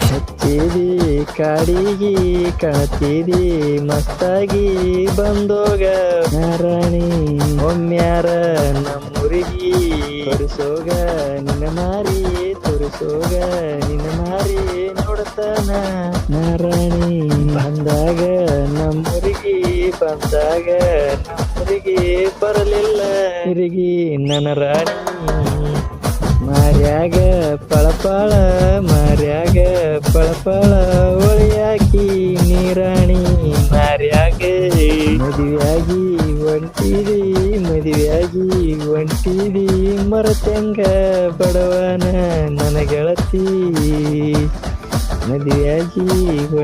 ಹಚ್ಚಿದಿ ಕಾಡಿಗಿ ಕಾಣ್ತಿದಿ ಮಸ್ತಾಗಿ ಬಂದೋಗ ನಾರಾಣಿ ಒಮ್ಮ್ಯಾರ ನಮ್ಮೂರಿಗಿ ತೋರಿಸೋಗ ನಿನ್ನ ಮಾರಿ ತೋರಿಸೋಗ ನಿನ್ನ ಮಾರಿ ನೋಡತಾನ ನಾರಾಣಿ ಬಂದಾಗ ನಮ್ಮೂರಿಗಿ ಬಂದಾಗ ನಮ್ಮೂರಿಗಿ ಬರಲಿಲ್ಲ ತಿರುಗಿ ನನ್ನ ರಾಣಿ ಮಾರ್ಯಾಗ ಪಳಪಳ ಮಾರ್ಯಾಗ ಪಳಪಳ ಒಳಿಯಾಕಿ ನೀರಾಣಿ ಮಾರ್ಯಾಗ ಮದುವೆಯಾಗಿ ಒಂಟಿದಿ ಮದುವೆಯಾಗಿ ಒಂಟಿದಿ ಮರತೆಂಗ ಬಡವನ ನನ್ನ ಗೆಳತಿ ಮದುವೆಯಾಗಿ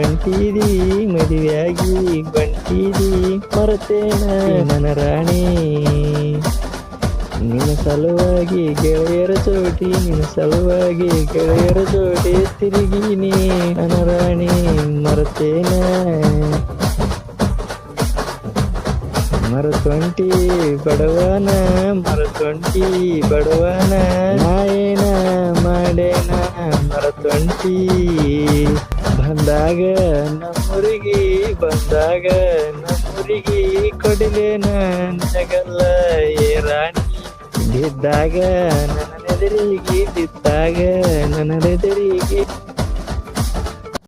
ಒಂಟಿದಿ ಮದುವೆಯಾಗಿ ಒಂಟಿದಿ ಮರತೇನ ನನ್ನ ರಾಣಿ ನಿನ್ನ ಸಲುವಾಗಿ ಗೆಳೆಯರ ಜೋಡಿ ನಿನ್ನ ಸಲುವಾಗಿ ಗೆಳೆಯರ ಜೋಡಿ ತಿರುಗಿನಿ ನನ್ನ ರಾಣಿ ಮರತೇನ ಮರತೊಂಟಿ ಬಡವನ ಮರತೊಂಟಿ ಬಡವನ ನಾಯೇನ ಮಾಡೇನ ಮರತೊಂಟಿ ಬಂದಾಗ ನಮ್ಮೂರಿಗೆ ಬಂದಾಗ ನಮ್ಮೂರಿಗೆ ಕೊಡಲೇನ ಜಗಲ್ಲ ಏ ರಾಣಿ ಬಿದ್ದಾಗ ನನ್ನ ಎದುರಿಗೆ ಬಿದ್ದಾಗ ನನ್ನ ಎದುರಿಗೆ